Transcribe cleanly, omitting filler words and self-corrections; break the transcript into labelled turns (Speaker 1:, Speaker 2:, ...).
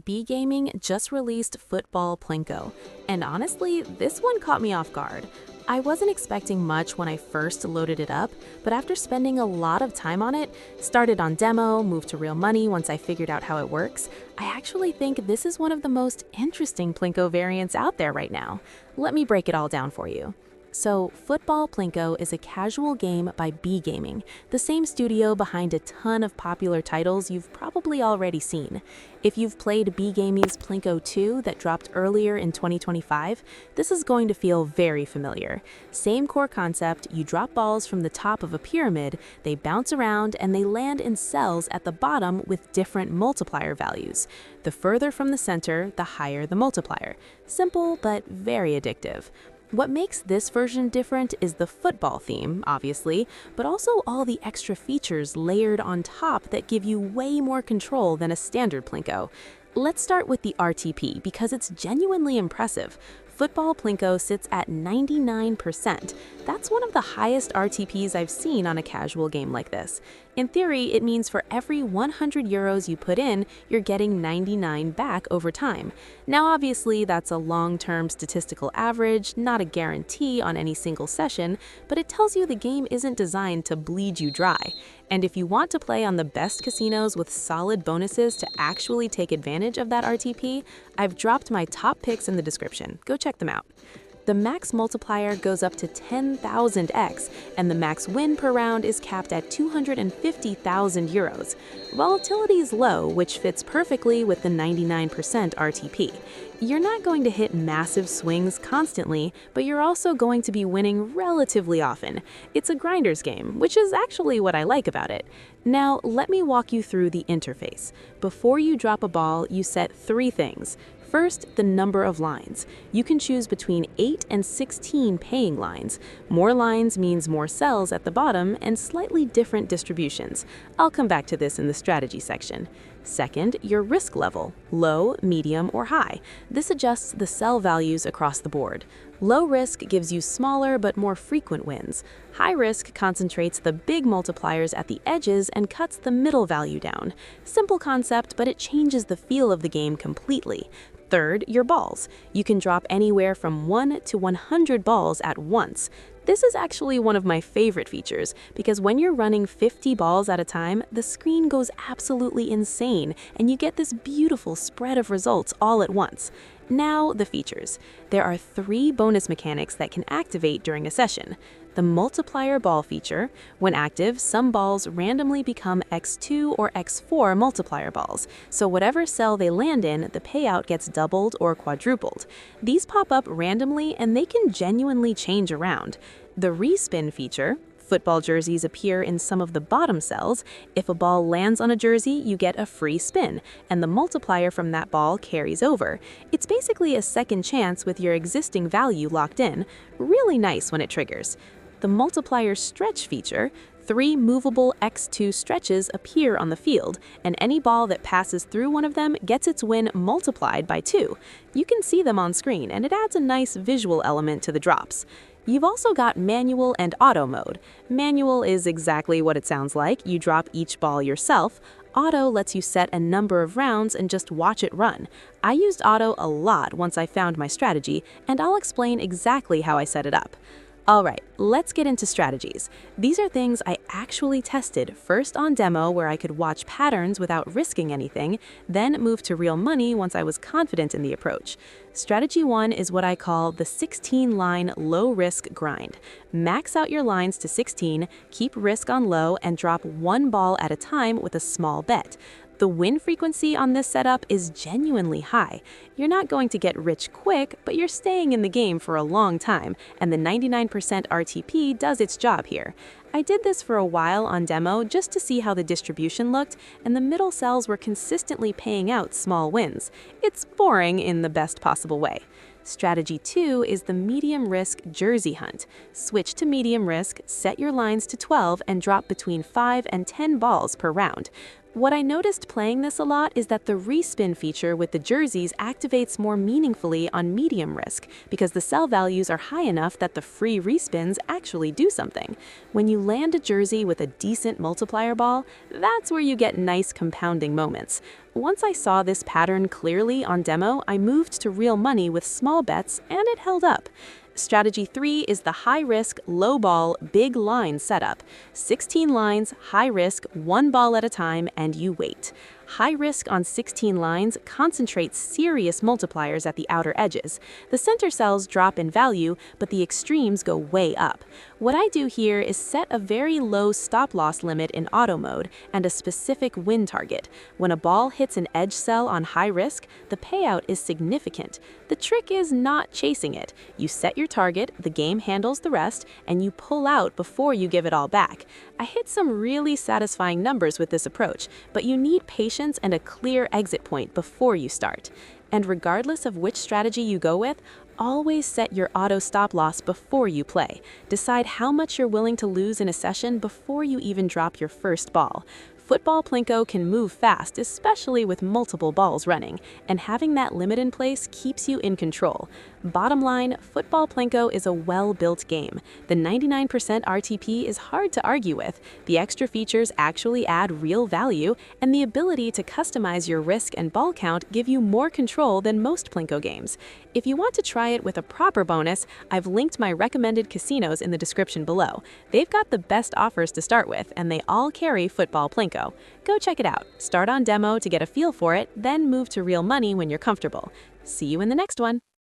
Speaker 1: BGaming just released Football Plinko, and honestly, this one caught me off guard. I wasn't expecting much when I first loaded it up, but after spending a lot of time on it, started on demo, moved to real money once I figured out how it works, I actually think this is one of the most interesting Plinko variants out there right now. Let me break it all down for you. So, Football Plinko is a casual game by BGaming, the same studio behind a ton of popular titles you've probably already seen. If you've played BGaming's Plinko 2 that dropped earlier in 2025, this is going to feel very familiar. Same core concept, you drop balls from the top of a pyramid, they bounce around, and they land in cells at the bottom with different multiplier values. The further from the center, the higher the multiplier. Simple, but very addictive. What makes this version different is the football theme, obviously, but also all the extra features layered on top that give you way more control than a standard Plinko. Let's start with the RTP because it's genuinely impressive. Football Plinko sits at 99%. That's one of the highest RTPs I've seen on a casual game like this. In theory, it means for every 100 euros you put in, you're getting 99 back over time. Now obviously that's a long-term statistical average, not a guarantee on any single session, but it tells you the game isn't designed to bleed you dry. And if you want to play on the best casinos with solid bonuses to actually take advantage of that RTP, I've dropped my top picks in the description. Go check them out. The max multiplier goes up to 10,000x, and the max win per round is capped at 250,000 euros. Volatility is low, which fits perfectly with the 99% RTP. You're not going to hit massive swings constantly, but you're also going to be winning relatively often. It's a grinder's game, which is actually what I like about it. Now, let me walk you through the interface. Before you drop a ball, you set 3 things. First, the number of lines. You can choose between 8 and 16 paying lines. More lines means more cells at the bottom and slightly different distributions. I'll come back to this in the strategy section. Second, your risk level, low, medium, or high. This adjusts the cell values across the board. Low risk gives you smaller but more frequent wins. High risk concentrates the big multipliers at the edges and cuts the middle value down. Simple concept, but it changes the feel of the game completely. Third, your balls. You can drop anywhere from 1 to 100 balls at once. This is actually one of my favorite features because when you're running 50 balls at a time, the screen goes absolutely insane and you get this beautiful spread of results all at once. Now, the features. There are 3 bonus mechanics that can activate during a session. The Multiplier Ball feature. When active, some balls randomly become X2 or X4 multiplier balls, so whatever cell they land in, the payout gets doubled or quadrupled. These pop up randomly and they can genuinely change around. The Respin feature. Football jerseys appear in some of the bottom cells. If a ball lands on a jersey, you get a free spin, and the multiplier from that ball carries over. It's basically a second chance with your existing value locked in. Really nice when it triggers. The Multiplier Stretch feature. 3 movable X2 stretches appear on the field, and any ball that passes through one of them gets its win multiplied by 2. You can see them on screen, and it adds a nice visual element to the drops. You've also got manual and auto mode. Manual is exactly what it sounds like. You drop each ball yourself. Auto lets you set a number of rounds and just watch it run. I used auto a lot once I found my strategy, and I'll explain exactly how I set it up. Alright, let's get into strategies. These are things I actually tested, first on demo where I could watch patterns without risking anything, then move to real money once I was confident in the approach. Strategy 1 is what I call the 16-line low-risk grind. Max out your lines to 16, keep risk on low, and drop 1 ball at a time with a small bet. The win frequency on this setup is genuinely high. You're not going to get rich quick, but you're staying in the game for a long time, and the 99% RTP does its job here. I did this for a while on demo just to see how the distribution looked, and the middle cells were consistently paying out small wins. It's boring in the best possible way. Strategy 2 is the medium risk jersey hunt. Switch to medium risk, set your lines to 12, and drop between 5 and 10 balls per round. What I noticed playing this a lot is that the respin feature with the jerseys activates more meaningfully on medium risk because the sell values are high enough that the free respins actually do something. When you land a jersey with a decent multiplier ball, that's where you get nice compounding moments. Once I saw this pattern clearly on demo, I moved to real money with small bets and it held up. Strategy 3 is the high-risk, low-ball, big line setup. 16 lines, high risk, one ball at a time, and you wait. High risk on 16 lines concentrates serious multipliers at the outer edges. The center cells drop in value, but the extremes go way up. What I do here is set a very low stop-loss limit in auto mode and a specific win target. When a ball hits an edge cell on high risk, the payout is significant. The trick is not chasing it. You set your target, the game handles the rest, and you pull out before you give it all back. I hit some really satisfying numbers with this approach, but you need patience and a clear exit point before you start. And regardless of which strategy you go with, always set your auto stop loss before you play. Decide how much you're willing to lose in a session before you even drop your first ball. Football Plinko can move fast, especially with multiple balls running, and having that limit in place keeps you in control. Bottom line, Football Plinko is a well-built game. The 99% RTP is hard to argue with. The extra features actually add real value, and the ability to customize your risk and ball count give you more control than most Plinko games. If you want to try it with a proper bonus, I've linked my recommended casinos in the description below. They've got the best offers to start with, and they all carry Football Plinko. Go check it out. Start on demo to get a feel for it, then move to real money when you're comfortable. See you in the next one.